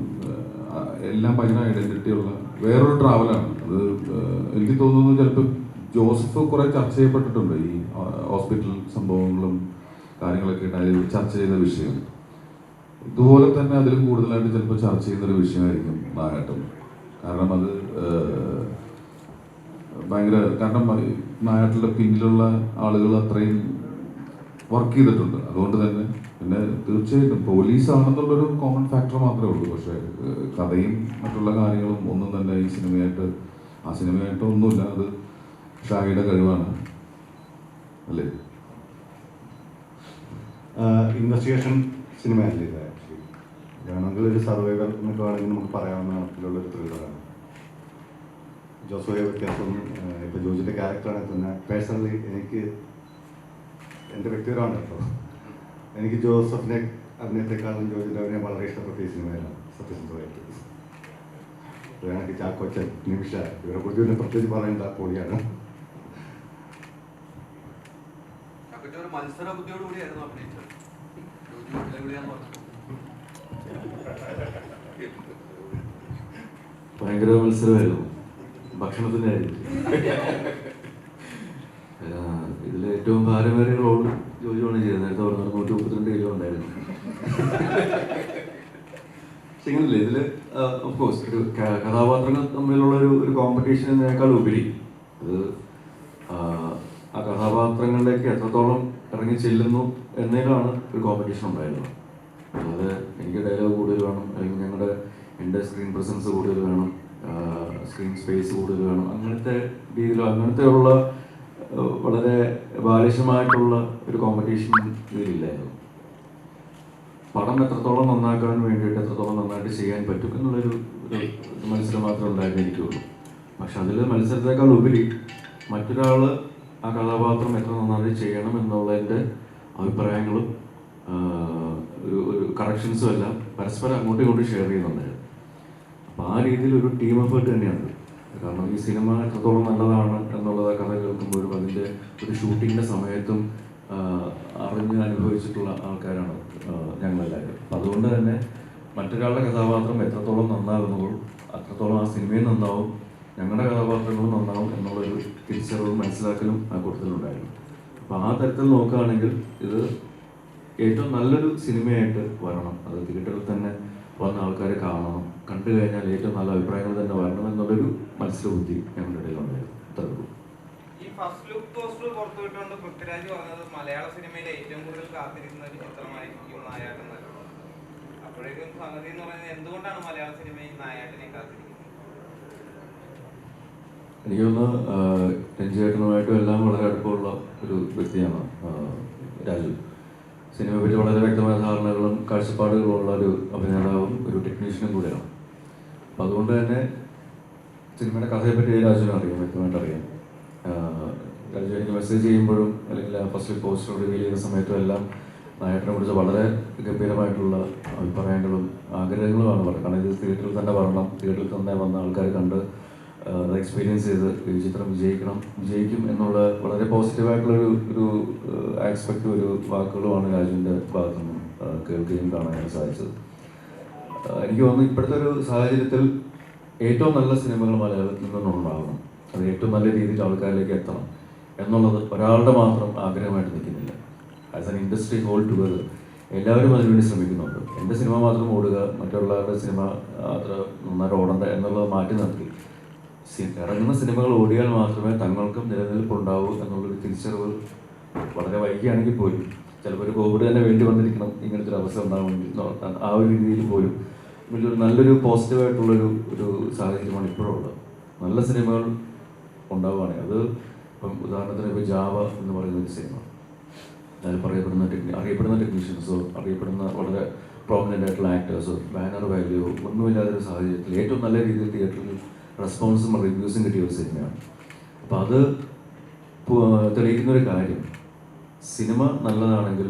എല്ലാം ഭയങ്കര ഐഡൻറ്റിറ്റി ഉള്ള വേറൊരു ട്രാവലാണ്. അത് എനിക്ക് തോന്നുന്നു ചിലപ്പോൾ ജോസഫ് കുറേ ചർച്ച ചെയ്യപ്പെട്ടിട്ടുണ്ട്. ഈ ഹോസ്പിറ്റൽ സംഭവങ്ങളും കാര്യങ്ങളൊക്കെ ആയിട്ട് അതിൽ ചർച്ച ചെയ്ത വിഷയം. ഇതുപോലെ തന്നെ അതിലും കൂടുതലായിട്ട് ചിലപ്പോൾ ചർച്ച ചെയ്യുന്നൊരു വിഷയമായിരിക്കും നായാട്ടം. കാരണം അത് ഭയങ്കര, കാരണം നായാട്ടിൻ്റെ പിന്നിലുള്ള ആളുകൾ അത്രയും വർക്ക് ചെയ്തിട്ടുണ്ട്. അതുകൊണ്ട് തന്നെ പിന്നെ തീർച്ചയായിട്ടും പോലീസാണെന്നുള്ളൊരു കോമൺ ഫാക്ടർ മാത്രമേ ഉള്ളൂ. പക്ഷേ കഥയും മറ്റുള്ള കാര്യങ്ങളും ഒന്നും തന്നെ ഈ സിനിമയായിട്ട് ഒന്നുമില്ല. അത് ഷാഹിയുടെ കഴിവാണ് അല്ലേ? ഇൻവെസ്റ്റിഗേഷൻ സിനിമയല്ല ഇത് ആക്ച്വലി. വേണമെങ്കിൽ ഒരു സർവൈവർ എന്നൊക്കെ വേണമെങ്കിൽ നമുക്ക് പറയാവുന്ന മറ്റുള്ളൊരു ത്രില്ലറാണ്. ജോസോയെ വ്യത്യാസമൊന്നും ഇപ്പോൾ ജോജിൻ്റെ ക്യാരക്ടറാണെങ്കിൽ തന്നെ പേഴ്സണലി എനിക്ക് എൻ്റെ വ്യക്തിപരമാണ് കേട്ടോ, എനിക്ക് ജോസഫിനെ അഭിനയത്തെക്കാളും ജോജിൻ്റെ അഭിനയം വളരെ ഇഷ്ടപ്പെട്ട ഈ സിനിമയിലാണ് സത്യസന്ധമായിട്ട്. എനിക്ക് ചാക്കോച്ചൻ, നിമിഷ ഇവരെ കുറിച്ച് പിന്നെ പ്രത്യേകിച്ച് പറയേണ്ട പൊളിയാണ്. ഒരു മത്സര ബുദ്ധിയോടുകൂടിയായിരുന്നു അഭിനയിച്ചത്. ഭയങ്കര മത്സരമായിരുന്നു, ഭക്ഷണത്തിൻ്റെ കാര്യത്തിൽ. ഇതിൽ ഏറ്റവും ഭാരമേറിയ റോള് ജോലിയാണ് ചെയ്തത്. നേരത്തെ പറഞ്ഞത് 132 കിലോ ഉണ്ടായിരുന്നു. പക്ഷെ ഇങ്ങനല്ലേ ഇതിൽ ഓഫ്കോഴ്സ് ഒരു കഥാപാത്രങ്ങൾ തമ്മിലുള്ള ഒരു കോമ്പറ്റീഷനേക്കാൾ ഉപരി ഇത് ആ കഥാപാത്രങ്ങളിലേക്ക് എത്രത്തോളം ഇറങ്ങി ചെല്ലുന്നു എന്നതിലാണ് ഒരു കോമ്പറ്റീഷൻ ഉണ്ടായിരുന്നത്. അതായത് എനിക്ക് ഡയലോഗ് കൂടുതൽ വേണം, അല്ലെങ്കിൽ എൻ്റെ സ്ക്രീൻ പ്രസൻസ് കൂടുതൽ വേണം, സ്ക്രീൻ സ്പേസ് കൂടുതൽ വേണം, അങ്ങനത്തെ രീതിയിലോ അങ്ങനത്തെയുള്ള വളരെ ബാലിശമായിട്ടുള്ള ഒരു കോമ്പറ്റീഷൻ ഇതിലില്ലായിരുന്നു. പടം എത്രത്തോളം നന്നാക്കാൻ വേണ്ടിയിട്ട് എത്രത്തോളം നന്നായിട്ട് ചെയ്യാൻ പറ്റും എന്നുള്ളൊരു മത്സരം മാത്രമേ ഉണ്ടായിരുന്നു എനിക്കുള്ളൂ. പക്ഷെ അതിൽ മത്സരത്തേക്കാൾ ഉപരി മറ്റൊരാൾ ആ കഥാപാത്രം എത്ര നന്നായിട്ട് ചെയ്യണം എന്നുള്ളതിൻ്റെ അഭിപ്രായങ്ങളും ഒരു കറക്ഷൻസും എല്ലാം പരസ്പരം അങ്ങോട്ടും ഇങ്ങോട്ടും ഷെയർ ചെയ്യുന്നുണ്ടായിരുന്നു. അപ്പോൾ ആ രീതിയിൽ ഒരു ടീം എഫേർട്ട് തന്നെയാണ്. കാരണം ഈ സിനിമ എത്രത്തോളം നല്ലതാണ് എന്നുള്ളത് കഥ കേൾക്കുമ്പോഴും അതിൻ്റെ ഒരു ഷൂട്ടിങ്ങിൻ്റെ സമയത്തും അറിഞ്ഞ് അനുഭവിച്ചിട്ടുള്ള ആൾക്കാരാണ് ഞങ്ങളെല്ലാവരും. അപ്പം അതുകൊണ്ട് തന്നെ മറ്റൊരാളുടെ കഥാപാത്രം എത്രത്തോളം നന്നാകുന്നുവോ അത്രത്തോളം ആ സിനിമയും നന്നാവും, ഞങ്ങളുടെ കഥാപാത്രങ്ങളും നന്നാവും എന്നുള്ളൊരു തിരിച്ചറിവും മനസ്സിലാക്കലും ആ കൂട്ടത്തിലുണ്ടായിരുന്നു. അപ്പോൾ ആ തരത്തിൽ നോക്കുകയാണെങ്കിൽ ഇത് ഏറ്റവും നല്ലൊരു സിനിമയായിട്ട് വരണം. അത് തിയേറ്ററിൽ തന്നെ വന്ന ആൾക്കാരെ കാണണം, കണ്ടു കഴിഞ്ഞാൽ ഏറ്റവും നല്ല അഭിപ്രായങ്ങൾ തന്നെ വരണം എന്നുള്ളൊരു മത്സരബുദ്ധി ഞങ്ങളുടെ ഇടയിലുണ്ടായിരുന്നു. അത്രയുള്ളൂ. ഈ ഫസ്റ്റ് ലുക്ക് പോസ്റ്റർ പുറത്തുവിട്ടുകൊണ്ട് പൃഥ്വിരാജ് പറഞ്ഞത് മലയാള സിനിമയിൽ ഏറ്റവും കൂടുതൽ കാത്തിരിക്കുന്ന ഒരു ചിത്രമായിരിക്കും നായാട്ടം തന്നെ. അപ്പോഴേക്കും സംഗതി എന്ന് പറയുന്നത് എന്തുകൊണ്ടാണ് മലയാള സിനിമയിൽ നായാട്ടിനെ കാത്തിരിക്കുന്നത്? എനിക്ക് തോന്നുന്നു രഞ്ജിയേട്ടനുമായിട്ടും എല്ലാം വളരെ അടുപ്പമുള്ള ഒരു വ്യക്തിയാണ് രാജു. സിനിമയെ പറ്റി വളരെ വ്യക്തമായ ധാരണകളും കാഴ്ചപ്പാടുകളും ഉള്ള ഒരു അഭിനേതാവും ഒരു ടെക്നീഷ്യനും കൂടെയാണ്. അപ്പം അതുകൊണ്ട് തന്നെ സിനിമയുടെ കഥയെപ്പറ്റി രാജുവിനെ അറിയാം, വ്യക്തമായിട്ട് അറിയാം. രാജു എനിക്ക് മെസ്സേജ് ചെയ്യുമ്പോഴും അല്ലെങ്കിൽ ഫസ്റ്റ് പോസ്റ്റർ റിവീൽ ചെയ്യുന്ന സമയത്തും എല്ലാം നായകനെ കുറിച്ച് വളരെ ഗംഭീരമായിട്ടുള്ള അഭിപ്രായങ്ങളും ആഗ്രഹങ്ങളുമാണ് പറയുന്നത്. കാരണം ഇത് തിയേറ്ററിൽ തന്നെ വരണം, തിയേറ്ററിൽ തന്നെ വന്ന ആൾക്കാർ കണ്ട് അത് എക്സ്പീരിയൻസ് ചെയ്ത് ഈ ചിത്രം വിജയിക്കും എന്നുള്ള വളരെ പോസിറ്റീവായിട്ടുള്ളൊരു ആസ്പെക്റ്റ് ഒരു വാക്കുകളുമാണ് രാജുവിൻ്റെ ഭാഗത്തു നിന്നും കേൾക്കുകയും കാണാനും സാധിച്ചത്. എനിക്ക് തോന്നുന്നു ഇപ്പോഴത്തെ ഒരു സാഹചര്യത്തിൽ ഏറ്റവും നല്ല സിനിമകൾ മലയാളത്തിൽ നിന്നുണ്ടാകണം, അത് ഏറ്റവും നല്ല രീതിയിൽ ആൾക്കാരിലേക്ക് എത്തണം എന്നുള്ളത് ഒരാളുടെ മാത്രം ആഗ്രഹമായിട്ട് നിൽക്കുന്നില്ല. As an industry whole together എല്ലാവരും അതിനുവേണ്ടി ശ്രമിക്കുന്നുണ്ട്. എൻ്റെ സിനിമ മാത്രം ഓടുക, മറ്റുള്ളവരുടെ സിനിമ അത്ര നന്നായിട്ട് ഓടണ്ട എന്നുള്ളത് മാറ്റി നിർത്തി ഇറങ്ങുന്ന സിനിമകൾ ഓടിയാൽ മാത്രമേ തങ്ങൾക്കും നിലനിൽപ്പുണ്ടാവൂ എന്നുള്ളൊരു തിരിച്ചറിവ് വളരെ വൈകിയാണെങ്കിൽ പോലും ചിലപ്പോൾ ഒരു കോവിഡ് തന്നെ വേണ്ടി വന്നിരിക്കണം ഇങ്ങനത്തെ ഒരു അവസ്ഥ ഉണ്ടാകുമെങ്കിൽ ആ ഒരു രീതിയിൽ പോലും വലിയൊരു നല്ലൊരു പോസിറ്റീവായിട്ടുള്ളൊരു സാഹചര്യമാണ് ഇപ്പോഴുള്ളത്. നല്ല സിനിമകൾ ഉണ്ടാവുകയാണെങ്കിൽ അത് ഇപ്പം ഉദാഹരണത്തിന് ഇപ്പോൾ ജാവ എന്ന് പറയുന്ന ഒരു സിനിമ, അതിൽ അറിയപ്പെടുന്ന ടെക്നീഷ്യൻസോ അറിയപ്പെടുന്ന വളരെ പ്രോമിനൻ്റ് ആയിട്ടുള്ള ആക്ടേഴ്സോ ബാനർ വാല്യൂ ഒന്നുമില്ലാത്തൊരു സാഹചര്യത്തിൽ ഏറ്റവും നല്ല രീതിയിൽ തിയേറ്ററിൽ റെസ്പോൺസും റിവ്യൂസും കിട്ടിയ ഒരു സിനിമയാണ്. അപ്പോൾ അത് തെളിയിക്കുന്നൊരു കാര്യം സിനിമ നല്ലതാണെങ്കിൽ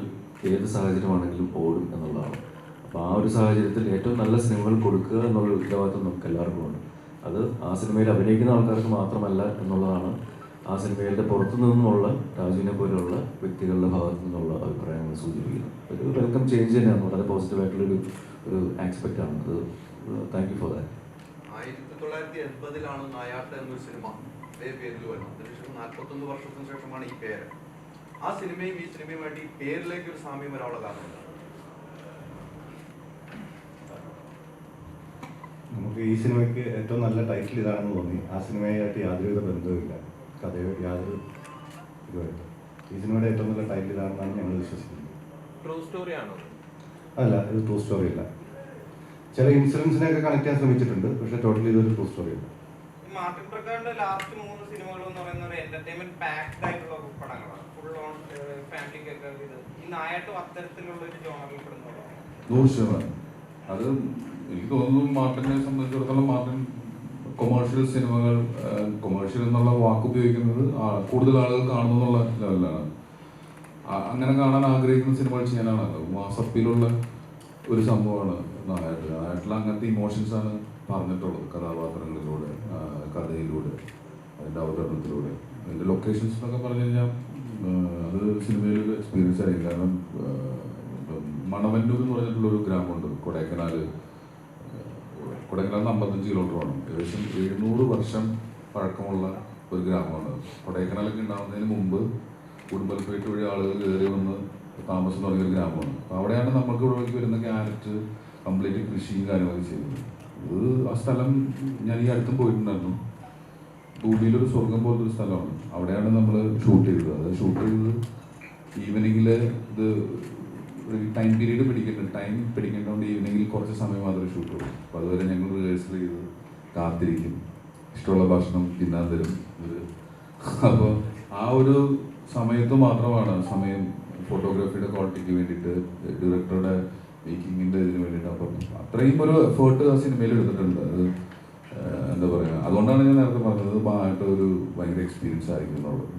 ഏത് സാഹചര്യമാണെങ്കിലും ഓടും എന്നുള്ളതാണ്. അപ്പോൾ ആ ഒരു സാഹചര്യത്തിൽ ഏറ്റവും നല്ല സിനിമകൾ കൊടുക്കുക എന്നുള്ള ഉത്തരവാദിത്വം നമുക്ക് എല്ലാവർക്കും ഉണ്ട്. അത് ആ സിനിമയിൽ അഭിനയിക്കുന്ന ആൾക്കാർക്ക് മാത്രമല്ല എന്നുള്ളതാണ് ആ സിനിമയുടെ പുറത്തു നിന്നുമുള്ള രാജുവിനെ പോലെയുള്ള വ്യക്തികളുടെ ഭാഗത്തു നിന്നുള്ള അഭിപ്രായങ്ങൾ സൂചിപ്പിക്കുന്നത്. ഒരു വെൽക്കം ചേഞ്ച് തന്നെയാണ്, വളരെ പോസിറ്റീവായിട്ടുള്ളൊരു ആസ്പെക്റ്റാണ് അത്. Thank you for that. 1980 നായാട്ട് എന്നൊരു സിനിമ അതേ പേരിൽ വരുന്നത്. അതിനുശേഷം 41 വർഷത്തിന് ശേഷമാണ് ഈ പേര്. ആ സിനിമയും ഈ സിനിമയുമായിട്ട് ഈ പേരിലേക്ക് ഒരു സാമ്യം വരാനുള്ള കാരണം എന്താണ്? നമുക്ക് ഈ സിനിമയ്ക്ക് ഏറ്റവും നല്ല ടൈറ്റിൽ ഇതാണെന്ന് തോന്നി. ആ സിനിമയായിട്ട് യാതൊരുവിധ ബന്ധവുമില്ല, കഥയോ യാതൊരു ഇതുമായിട്ട്. ഈ സിനിമയുടെ ഏറ്റവും നല്ല ടൈറ്റിൽ ഇതാണെന്നാണ് ഞങ്ങൾ വിശ്വസിക്കുന്നത്. ട്രൂ സ്റ്റോറി ആണോ? അല്ല, ഇത് ട്രൂ സ്റ്റോറി അല്ല. ചില ഇൻസിഡൻസിനെയൊക്കെ കണക്ട് ചെയ്യാൻ ശ്രമിച്ചിട്ടുണ്ട്, പക്ഷേ ടോട്ടലി ഇതൊരു ട്രൂ സ്റ്റോറി അല്ല. മാർട്ടിൻ പ്രക്കാടിന്റെ ലാസ്റ്റ് 3 സിനിമകൾ എന്ന് പറയുന്ന ഒരു എന്റർടൈൻമെന്റ് പാക്ഡ് ആയിട്ടുള്ള പടങ്ങളാണ്. ഫുൾ ഓൺ ഫാമിലിക്കൊക്കെ ഇത്. ഈ നായാട്ടും അത്തരത്തിലുള്ള ഒരു ജോണറിൽ പെടുന്നതാണ്. 100%. അത് എനിക്ക് തോന്നുന്നു മാർട്ടിനെ സംബന്ധിച്ചിടത്തോളം മാർട്ടിൻ കൊമേഴ്ഷ്യൽ സിനിമകൾ, കൊമേഴ്ഷ്യൽ എന്നുള്ള വാക്ക് ഉപയോഗിക്കുന്നത് കൂടുതൽ ആളുകൾ കാണുന്നു എന്നുള്ള ലെവലിലാണ്. അങ്ങനെ കാണാൻ ആഗ്രഹിക്കുന്ന സിനിമകൾ ചെയ്യാനാണ് മാസ് അപ്പീലുള്ള ഒരു സംഭവമാണ് നായാട്ട്. നായാട്ടിൽ അങ്ങനത്തെ ഇമോഷൻസാണ് പറഞ്ഞിട്ടുള്ളത് കഥാപാത്രങ്ങളിലൂടെ, കഥയിലൂടെ, അതിൻ്റെ അവതരണത്തിലൂടെ. അതിൻ്റെ ലൊക്കേഷൻസ് എന്നൊക്കെ പറഞ്ഞു കഴിഞ്ഞാൽ അത് സിനിമയിൽ ഒരു എക്സ്പീരിയൻസ് ആയിരിക്കും. കാരണം മണവന്നൂർ എന്ന് പറഞ്ഞിട്ടുള്ളൊരു ഗ്രാമമുണ്ട് കൊടൈക്കനാൽ 55 കിലോമീറ്റർ വേണം. ഏകദേശം 700 വർഷം പഴക്കമുള്ള ഒരു ഗ്രാമമാണ്. കൊടൈക്കനാലൊക്കെ ഉണ്ടാകുന്നതിന് മുമ്പ് ഉടുമ്പൽപേട്ട വഴി ആളുകൾ കയറി വന്ന് താമസം തുടങ്ങിയൊരു ഗ്രാമമാണ്. അപ്പോൾ അവിടെയാണ് നമുക്ക് ഇവിടേക്ക് വരുന്ന ക്യാരറ്റ് കംപ്ലീറ്റ് കൃഷിയും കാര്യങ്ങളൊക്കെ ചെയ്യുന്നത്. ഇത് ആ സ്ഥലം ഞാൻ ഈ അടുത്തും പോയിട്ടുണ്ടായിരുന്നു. ഭൂമിയിലൊരു സ്വർഗം പോലത്തെ ഒരു സ്ഥലമാണ്. അവിടെയാണ് നമ്മൾ ഷൂട്ട് ചെയ്തത്. അത് ഷൂട്ട് ചെയ്തത് ഈവനിങ്ങിൽ ഇത് ഒരു ടൈം പീരീഡ് പിടിക്കേണ്ടതുകൊണ്ട് ഈവനിങ്ങിൽ കുറച്ച് സമയം മാത്രമേ ഷൂട്ട് ഉള്ളൂ. അപ്പോൾ അതുവരെ ഞങ്ങൾ റിഹേഴ്സൽ ചെയ്ത് കാത്തിരിക്കും, ഇഷ്ടമുള്ള ഭക്ഷണം തിന്നാൻ തരും ഇത്. അപ്പോൾ ആ ഒരു സമയത്ത് മാത്രമാണ് സമയം ഫോട്ടോഗ്രാഫിയുടെ ക്വാളിറ്റിക്ക് വേണ്ടിയിട്ട്, ഡയറക്ടറുടെ മേക്കിങ്ങിൻ്റെ ഇതിന് വേണ്ടിയിട്ട്. അപ്പം അത്രയും ഒരു എഫേർട്ട് ആ സിനിമയിൽ എടുത്തിട്ടുണ്ട്. അത് എന്താ പറയുക, അതുകൊണ്ടാണ് ഞാൻ നേരത്തെ പറഞ്ഞത് ആയിട്ട് ഒരു ഭയങ്കര എക്സ്പീരിയൻസ് ആയിരിക്കും എന്നുള്ളത്.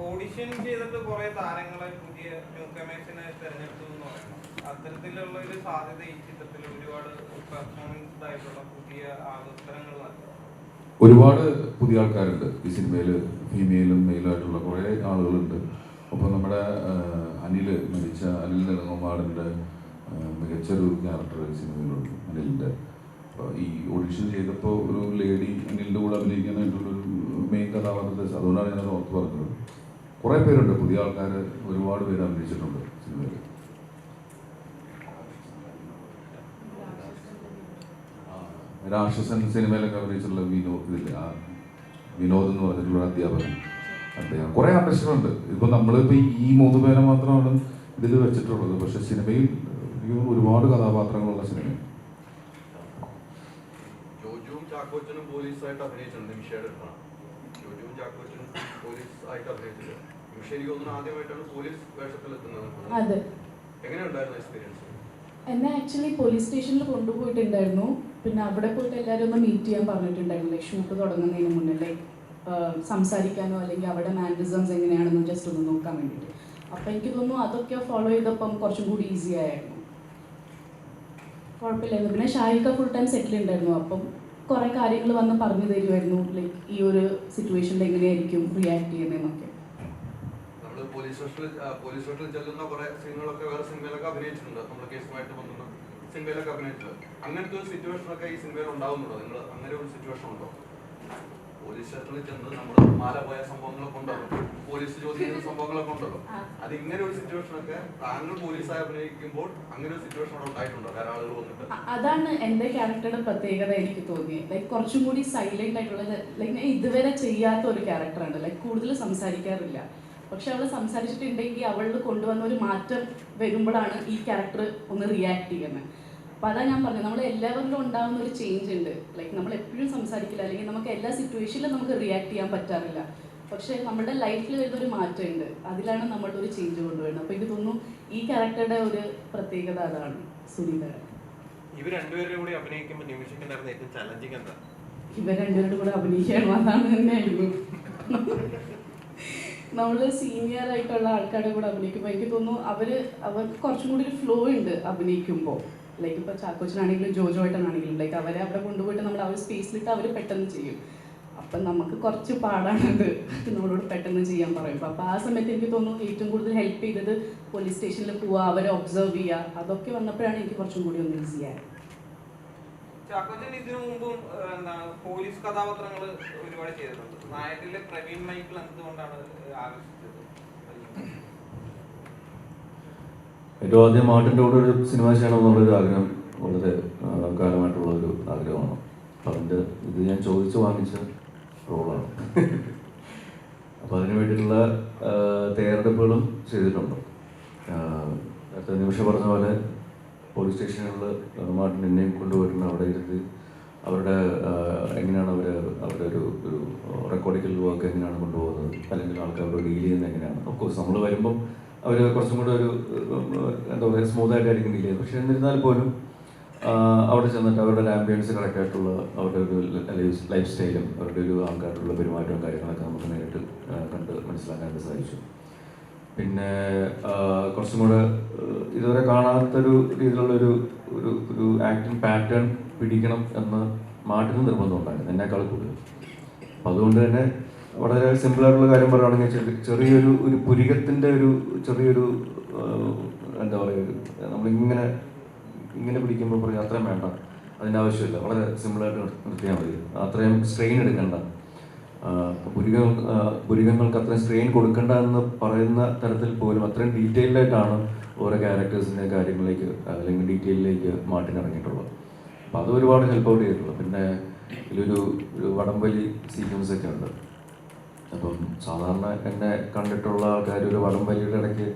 ഓഡിഷൻ ചെയ്തിട്ട് കുറെ താരങ്ങളെ പുതിയ ന്യൂ കമേഴ്സിനെ തെരഞ്ഞെടുത്തു എന്ന് പറയണം. അത്തരത്തിലുള്ള ഒരു സാധ്യത ഈ ചിത്രത്തിൽ ഒരുപാട് പെർഫോമൻസ് ആയിട്ടുള്ള പുതിയ അവസരങ്ങൾ ഒരുപാട് പുതിയ ആൾക്കാരുണ്ട് ഈ സിനിമയിൽ. ഫീമെയിലും മെയിലായിട്ടുള്ള കുറേ ആളുകളുണ്ട്. അപ്പോൾ നമ്മുടെ മരിച്ച അനിൽ നെടുങ്ങുമാടിൻ്റെ മികച്ചൊരു ക്യാരക്ടർ സിനിമയിലുണ്ട് അനിലിൻ്റെ. അപ്പോൾ ഈ ഓഡിഷൻ ചെയ്തപ്പോൾ ഒരു ലേഡി അനിലിൻ്റെ കൂടെ അഭിനയിക്കാനായിട്ടുള്ളൊരു മെയിൻ കഥാപാത്രത്തെ, അതുകൊണ്ടാണ് ഞാനത് ഓർത്ത് പറഞ്ഞത്. കുറേ പേരുണ്ട്, പുതിയ ആൾക്കാർ ഒരുപാട് പേര് അഭിനയിച്ചിട്ടുണ്ട് സിനിമയിൽ. രാക്ഷസൻ സിനിമയിലൊക്കെ അഭിനയിച്ചിട്ടുള്ള വിനോദ് എന്ന് പറഞ്ഞിട്ടുള്ള അധ്യാപകൻ, അദ്ദേഹം കുറേ ആർട്ടിസ്റ്റുകളുണ്ട്. ഇപ്പം നമ്മളിപ്പോൾ ഈ 3 പേരെ മാത്രമാണ് ഇതിൽ വെച്ചിട്ടുള്ളത്. പക്ഷെ സിനിമയിൽ ഒരുപാട് കഥാപാത്രങ്ങളുള്ള സിനിമ. ജോജുവും ചാക്കോച്ചനും പോലീസായിട്ട് അഭിനയിച്ചിട്ടുണ്ട്. നിമിഷയുടെ അടുത്താണ് ജോജുവും ചാക്കോച്ചനും പോലീസായിട്ട് അഭിനയിച്ചത്. നിമിഷ എനിക്ക് തോന്നുന്നു ആദ്യമായിട്ടാണ് പോലീസ് വേഷത്തിലെത്തുന്നത്. അതെ. എങ്ങനെയുണ്ടായിരുന്നു എക്സ്പീരിയൻസ്? എന്നെ ആക്ച്വലി പോലീസ് സ്റ്റേഷനിൽ കൊണ്ടുപോയിട്ടുണ്ടായിരുന്നു. പിന്നെ അവിടെ പോയിട്ട് എല്ലാവരും ഒന്ന് മീറ്റ് ചെയ്യാൻ പറഞ്ഞിട്ടുണ്ടായിരുന്നു. ലൈക്ക് ഷൂട്ട് തുടങ്ങുന്നതിന് മുന്നേ ലൈക്ക് സംസാരിക്കാനോ അല്ലെങ്കിൽ അവിടെ മാനറിസംസ് എങ്ങനെയാണെന്ന് ജസ്റ്റ് ഒന്ന് നോക്കാൻ വേണ്ടിയിട്ട്. അപ്പം എനിക്ക് തോന്നുന്നു അതൊക്കെ ഫോളോ ചെയ്തപ്പം കുറച്ചും കൂടി ഈസി ആയിരുന്നു, കുഴപ്പമില്ലായിരുന്നു. പിന്നെ ഷാഹിക ഫുൾ ടൈം സെറ്റിൽ ഉണ്ടായിരുന്നു. അപ്പം കുറേ കാര്യങ്ങൾ വന്ന് പറഞ്ഞു തരുമായിരുന്നു, ലൈക്ക് ഈ ഒരു സിറ്റുവേഷനിൽ എങ്ങനെയായിരിക്കും റിയാക്ട് ചെയ്യുന്നതെന്നൊക്കെ. നമ്മൾ പോലീസ് സ്റ്റേഷനിൽ ചെല്ലുന്ന കുറേ സീനുകളൊക്കെ വേറെ സിനിമയിലൊക്കെ അഭിനയിച്ചിട്ടുണ്ട്. നമ്മുടെ കേസുമായിട്ട് ബന്ധപ്പെട്ട സിനിമയിലൊക്കെ അഭിനയിച്ചത്. അങ്ങനത്തെ ഒരു സിറ്റുവേഷനൊക്കെ ഈ സിനിമയിൽ ഉണ്ടാവുന്നുണ്ടോ? നിങ്ങൾ അങ്ങനെ ഒരു സിറ്റുവേഷൻ ഉണ്ടോ? പോലീസ് സ്റ്റേഷനിൽ ചെന്ന് നമ്മൾ മാല പോയ സംഭവങ്ങളൊക്കെ ഉണ്ടല്ലോ, പോലീസ് ചോദിക്കുന്ന സംഭവങ്ങളൊക്കെ ഉണ്ടല്ലോ. അത് ഇങ്ങനെ ഒരു സിറ്റുവേഷനൊക്കെ താങ്കൾ പോലീസായി അഭിനയിക്കുമ്പോൾ അങ്ങനെ ഒരു സിറ്റുവേഷൻ അവിടെ ഉണ്ടായിട്ടുണ്ടോ? വേറെ ആളുകൾ വന്നിട്ട്? അതാണ് എൻ്റെ ക്യാരക്ടറുടെ പ്രത്യേകത എനിക്ക് തോന്നിയത്. ലൈക്ക് കുറച്ചും കൂടി സൈലന്റ് ആയിട്ടുള്ള, ലൈക്ക് ഞാൻ ഇതുവരെ ചെയ്യാത്ത ഒരു ക്യാരക്ടറാണ്. ലൈക്ക് കൂടുതൽ സംസാരിക്കാറില്ല. പക്ഷെ അവൾ സംസാരിച്ചിട്ടുണ്ടെങ്കിൽ അവളിൽ കൊണ്ടുവന്ന ഒരു മാറ്റം വരുമ്പോഴാണ് ഈ ക്യാരക്ടർ ഒന്ന് റിയാക്ട് ചെയ്യുന്നത്. അപ്പോൾ അതാണ് ഞാൻ പറഞ്ഞത്, നമ്മൾ എല്ലാവരിലും ഉണ്ടാകുന്ന ഒരു ചേഞ്ച് ഉണ്ട്. ലൈക്ക് നമ്മൾ എപ്പോഴും സംസാരിക്കില്ല, അല്ലെങ്കിൽ നമുക്ക് എല്ലാ സിറ്റുവേഷനിലും നമുക്ക് റിയാക്ട് ചെയ്യാൻ പറ്റാറില്ല. പക്ഷേ നമ്മുടെ ലൈഫിൽ വരുന്നൊരു മാറ്റമുണ്ട്, അതിലാണ് നമ്മളുടെ ഒരു ചേഞ്ച് കൊണ്ടുവരുന്നത്. അപ്പോൾ എനിക്ക് തോന്നുന്നു ഈ ക്യാരക്ടറുടെ ഒരു പ്രത്യേകത അതാണ്. സുനിത ഇവർ രണ്ടുപേരും കൂടി അഭിനയിക്കുമ്പോൾ നിമിഷിക്കുണ്ടായിരുന്ന ഏറ്റവും ചലഞ്ചിങ് എന്താ? ഇവർ രണ്ടുപേരുടെ കൂടെ അഭിനയിക്കണം, അതാണ് തന്നെയായിരുന്നു. നമ്മൾ സീനിയർ ആയിട്ടുള്ള ആൾക്കാരുടെ കൂടെ അഭിനയിക്കുമ്പോൾ എനിക്ക് തോന്നുന്നു അവർക്ക് കുറച്ചും കൂടി ഒരു ഫ്ലോ ഉണ്ട് അഭിനയിക്കുമ്പോൾ. ലൈക്ക് ഇപ്പോൾ ചാക്കോച്ചനാണെങ്കിലും ജോജോ ആയിട്ടാണെങ്കിലും ലൈക്ക് അവരെ അവിടെ കൊണ്ടുപോയിട്ട് നമ്മൾ അവർ സ്പേസിലിട്ട് അവർ പെട്ടെന്ന് ചെയ്യും. അപ്പം നമുക്ക് കുറച്ച് പാടാണത് നമ്മളോട് പെട്ടെന്ന് ചെയ്യാൻ പറയുമ്പോൾ. അപ്പോൾ ആ സമയത്ത് എനിക്ക് തോന്നുന്നു ഏറ്റവും കൂടുതൽ ഹെൽപ്പ് ചെയ്തത് പോലീസ് സ്റ്റേഷനിൽ പോവുക, അവരെ ഒബ്സർവ് ചെയ്യുക, അതൊക്കെ വന്നപ്പോഴാണ് എനിക്ക് കുറച്ചും കൂടി ഒന്ന് ഈസിയായത്. ചാക്കോച്ചൻ ഇതിനു മുമ്പും എന്താണ് പോലീസ് കഥാപാത്രങ്ങൾ ഒരുപാട് ചെയ്തിട്ടുണ്ട്. നായകത്തിലെ പ്രവീൺ മൈക്കിൾ എന്തുകൊണ്ടാണ് ആകർഷിച്ചത്? ഏറ്റവും ആദ്യം മാർട്ടിൻ്റെ കൂടെ ഒരു സിനിമ ചെയ്യണം എന്നുള്ളൊരു ആഗ്രഹം വളരെ കാലമായിട്ടുള്ള ഒരു ആഗ്രഹമാണ്. അപ്പം അതിൻ്റെ ഇത് ഞാൻ ചോദിച്ച് വാങ്ങിച്ച റോളാണ്. അപ്പോൾ അതിന് വേണ്ടിയിട്ടുള്ള തയ്യാറെടുപ്പുകളും ചെയ്തിട്ടുണ്ട്. നേരത്തെ നിമിഷം പറഞ്ഞ പോലെ പോലീസ് സ്റ്റേഷനുകളിൽ മാർട്ടിൻ എന്നെയും കൊണ്ടുപോയിട്ടുണ്ട്. അവിടെ ഇരുന്ന് അവരുടെ എങ്ങനെയാണ് അവരുടെ ഒരു റെക്കോർഡിക്കൽ വർക്ക് എങ്ങനെയാണ് കൊണ്ടുപോകുന്നത്, അല്ലെങ്കിൽ ആൾക്കാരോട് ഡീൽ ചെയ്യുന്നത് എങ്ങനെയാണ്. ഓഫ്കോഴ്സ് നമ്മൾ വരുമ്പം അവർ കുറച്ചും കൂടെ ഒരു എന്താ പറയുക സ്മൂത്തായിട്ടായിരിക്കും ഡീൽ ചെയ്യുന്നത്. പക്ഷേ എന്നിരുന്നാൽ പോലും അവിടെ ചെന്നിട്ട് അവരുടെ ഒരു ആംബിയൻസ് കറക്റ്റായിട്ടുള്ള അവരുടെ ഒരു ലൈഫ് സ്റ്റൈലും അവരുടെ ഒരു ആൾക്കാരുടെ പെരുമാറ്റവും കാര്യങ്ങളൊക്കെ നമുക്ക് നേരിട്ട് കണ്ട് മനസ്സിലാക്കാനായിട്ട് സാധിച്ചു. പിന്നെ കുറച്ചും കൂടെ ഇതുവരെ കാണാത്തൊരു രീതിയിലുള്ളൊരു ഒരു ഒരു ആക്ടിങ് പാറ്റേൺ പിടിക്കണം എന്ന് മാർട്ടിന് നിർബന്ധമുണ്ടായിരുന്നു, എന്നേക്കാൾ കൂടുതൽ. അപ്പം അതുകൊണ്ട് തന്നെ വളരെ സിമ്പിളായിട്ടുള്ള കാര്യം പറയുകയാണെങ്കിൽ ചെറിയൊരു പുരികത്തിൻ്റെ ഒരു ചെറിയൊരു എന്താ പറയുക, നമ്മളിങ്ങനെ പിടിക്കുമ്പോൾ പറയും അത്രയും വേണ്ട, അതിൻ്റെ ആവശ്യമില്ല, വളരെ സിമ്പിളായിട്ട് നിർത്തിയാൽ മതി, അത്രയും സ്ട്രെയിൻ എടുക്കണ്ട, പുരികങ്ങൾക്ക് അത്രയും സ്ട്രെയിൻ കൊടുക്കണ്ട എന്ന് പറയുന്ന തരത്തിൽ പോലും അത്രയും ഡീറ്റെയിൽഡായിട്ടാണ് ഓരോ ക്യാരക്ടേഴ്സിൻ്റെ കാര്യങ്ങളിലേക്ക് അല്ലെങ്കിൽ ഡീറ്റെയിലിലേക്ക് മാർട്ടിൻ ഇറങ്ങിയിട്ടുള്ളത്. അപ്പോൾ അത് ഒരുപാട് ഹെൽപ്പ് ഔട്ട് ചെയ്തിട്ടുള്ളൂ. പിന്നെ ഇതിലൊരു വടംവലി സീക്വൻസ് ഒക്കെ ഉണ്ട്. അപ്പം സാധാരണ എന്നെ കണ്ടിട്ടുള്ള ആൾക്കാർ ഒരു വടംവലിയുടെ ഇടയ്ക്ക്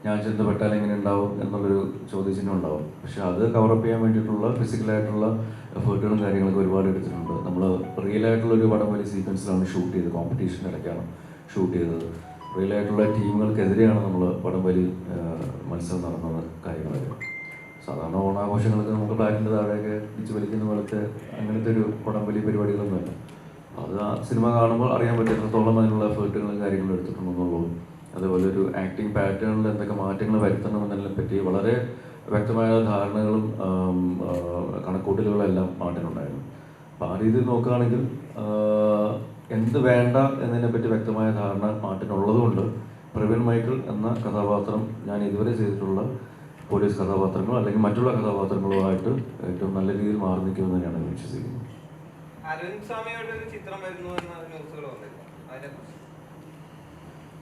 ഞാൻ ചെന്ന് പെട്ടാൽ എങ്ങനെ ഉണ്ടാവും എന്നുള്ളൊരു ചോദ്യചിഹ്നം ഉണ്ടാവും. പക്ഷെ അത് കവറപ്പ് ചെയ്യാൻ വേണ്ടിയിട്ടുള്ള ഫിസിക്കലായിട്ടുള്ള എഫേർട്ടുകളും കാര്യങ്ങളൊക്കെ ഒരുപാട് എടുത്തിട്ടുണ്ട്. നമ്മൾ റിയലായിട്ടുള്ളൊരു വടംവലി സീക്വൻസിലാണ് ഷൂട്ട് ചെയ്തത്, കോമ്പറ്റീഷൻ്റെ ഇടയ്ക്കാണ് ഷൂട്ട് ചെയ്തത്. റിയലായിട്ടുള്ള ടീമുകൾക്കെതിരെയാണ് നമ്മൾ വടംവലി മത്സരം നടന്നത് കാര്യങ്ങളൊക്കെ. സാധാരണ ഓണാഘോഷങ്ങൾക്ക് നമുക്ക് ഫ്ലാറ്റിൻ്റെ താഴെയൊക്കെ പിടിച്ച് വലിക്കുന്ന പോലത്തെ അങ്ങനത്തെ ഒരു വടംവലി പരിപാടികളൊന്നുമല്ല. അത് ആ സിനിമ കാണുമ്പോൾ അറിയാൻ പറ്റും എത്രത്തോളം അതിനുള്ള എഫേർട്ടുകളും കാര്യങ്ങളും എടുത്തിട്ടുണ്ടെന്നുള്ളൂ. അതുപോലെ ഒരു ആക്ടിങ് പാറ്റേണിൽ എന്തൊക്കെ മാറ്റങ്ങൾ വരുത്തണമെന്നതിനെ പറ്റി വളരെ വ്യക്തമായ ധാരണകളും കണക്കൂട്ടലുകളും എല്ലാം മാർട്ടിനുണ്ടായിരുന്നു. അപ്പോൾ ആ രീതിയിൽ നോക്കുകയാണെങ്കിൽ എന്ത് വേണ്ട എന്നതിനെപ്പറ്റി വ്യക്തമായ ധാരണ മാർട്ടിനുള്ളതുകൊണ്ട് പ്രവീൺ മൈക്കിൾ എന്ന കഥാപാത്രം ഞാൻ ഇതുവരെ ചെയ്തിട്ടുള്ള പോലീസ് കഥാപാത്രങ്ങളോ അല്ലെങ്കിൽ മറ്റുള്ള കഥാപാത്രങ്ങളുമായിട്ട് ഏറ്റവും നല്ല രീതിയിൽ മാറി നിൽക്കുമെന്ന് തന്നെയാണ് ഞാൻ വിശ്വസിക്കുന്നത്. അരവിന്ദ് സ്വാമിയുടെ ഒരു ചിത്രം വരുന്നു എന്ന ന്യൂസുകൾ വന്നിരുന്നു, അതിനെക്കുറിച്ച്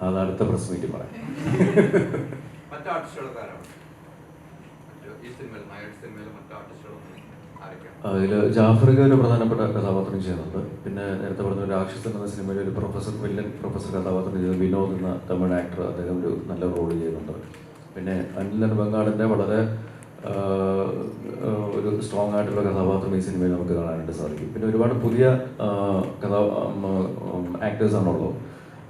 അത് അടുത്ത പ്രസ് മീറ്റിൽ പറയാം. മറ്റു ആർട്ടിസ്റ്റുകൾക്കാരാണ് ഈ സിനിമയിൽ നായക് സിനിമയിൽ മറ്റു ആർട്ടിസ്റ്റുകളൊന്നും ആരൊക്കെയാണ്? അതിൽ ജാഫർക്ക് ഒരു പ്രധാനപ്പെട്ട കഥാപാത്രം ചെയ്യുന്നുണ്ട്. പിന്നെ നേരത്തെ പറഞ്ഞ രാക്ഷസൻ എന്ന സിനിമയിൽ ഒരു പ്രൊഫസർ കഥാപാത്രം ചെയ്ത വിനോദ് എന്ന തമിഴ് ആക്ടർ, അദ്ദേഹം ഒരു നല്ല റോൾ ചെയ്യുന്നുണ്ട്. പിന്നെ അനിൽ ബംഗാളിൻ്റെ വളരെ ഒരു സ്ട്രോങ് ആയിട്ടുള്ള കഥാപാത്രം ഈ സിനിമയിൽ നമുക്ക് കാണാനായിട്ട് സാധിക്കും. പിന്നെ ഒരുപാട് പുതിയ ആക്ടേഴ്സാണുള്ളത്.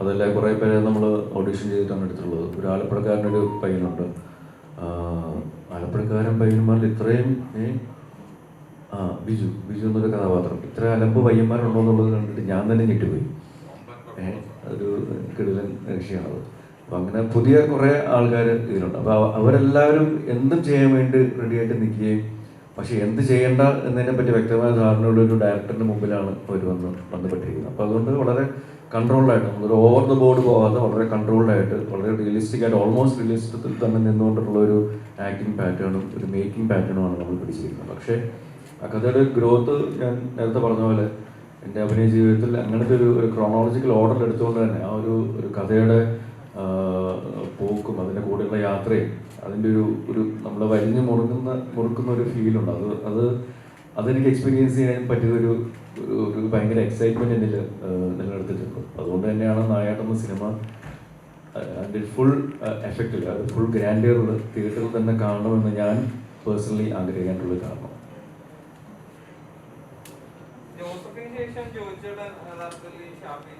അതല്ല കുറേ പേരെ നമ്മൾ ഓഡിഷൻ ചെയ്തിട്ടാണ് എടുത്തിട്ടുള്ളത്. ഒരു ആലപ്പുഴക്കാരനൊരു പയ്യനുണ്ട്. ആലപ്പുഴക്കാരൻ പയ്യന്മാരിൽ ഇത്രയും ബിജു എന്നൊരു കഥാപാത്രം, ഇത്ര അലമ്പ് പയ്യന്മാരുണ്ടോ എന്നുള്ളത് കണ്ടിട്ട് ഞാൻ തന്നെ ഞെട്ടിപ്പോയി. ഒരു കിടിലൻ വിഷയമാണത്. അപ്പം അങ്ങനെ പുതിയ കുറേ ആൾക്കാർ ഇതിലുണ്ട്. അപ്പോൾ അവരെല്ലാവരും എന്തും ചെയ്യാൻ വേണ്ടി റെഡിയായിട്ട് നിൽക്കുകയും പക്ഷേ എന്ത് ചെയ്യേണ്ട എന്നതിനെ പറ്റി വ്യക്തമായ ധാരണയുള്ള ഒരു ഡയറക്ടറിൻ്റെ മുമ്പിലാണ് അവർ ബന്ധപ്പെട്ടിരിക്കുന്നത്. അപ്പോൾ അതുകൊണ്ട് വളരെ കൺട്രോൾഡായിട്ട്, നമ്മളൊരു ഓവർ ദ ബോർഡ് പോകാതെ വളരെ കൺട്രോൾഡായിട്ട് വളരെ റിയലിസ്റ്റിക് ആയിട്ട് ഓൾമോസ്റ്റ് റിയലിസ്റ്റിക്കിൽ തന്നെ നിന്നുകൊണ്ടുള്ള ഒരു ആക്ടിങ് പാറ്റേണും ഒരു മേക്കിംഗ് പാറ്റേണുമാണ് നമ്മൾ പിടിച്ചിരിക്കുന്നത്. പക്ഷേ ആ കഥയുടെ ഗ്രോത്ത് ഞാൻ നേരത്തെ പറഞ്ഞ പോലെ എൻ്റെ അഭിനയ ജീവിതത്തിൽ അങ്ങനത്തെ ഒരു ക്രോണോളജിക്കൽ ഓർഡർ എടുത്തുകൊണ്ട് തന്നെ ആ ഒരു കഥയുടെ പോക്കും അതിൻ്റെ കൂടെയുള്ള യാത്രയും അതിൻ്റെ ഒരു നമ്മളെ വലിഞ്ഞ് മുറുക്കുന്ന ഒരു ഫീലുണ്ട്. അതെനിക്ക് എക്സ്പീരിയൻസ് ചെയ്യാൻ പറ്റിയൊരു ഭയങ്കര എക്സൈറ്റ്മെൻറ്റ് എന്നിൽ നിലനിർത്തിയിട്ടുണ്ട്. അതുകൊണ്ട് തന്നെയാണ് നായാട്ട് എന്ന സിനിമ അതിൻ്റെ ഫുൾ എഫക്റ്റിൽ അത് ഫുൾ ഗ്രാൻഡിയറിൽ തിയേറ്ററിൽ തന്നെ കാണണമെന്ന് ഞാൻ പേഴ്സണലി ആഗ്രഹിക്കാനുള്ള കാരണം. ജോസഫിന് ശേഷം ജോജിയുടെ യഥാർത്ഥത്തിൽ ഷാഫി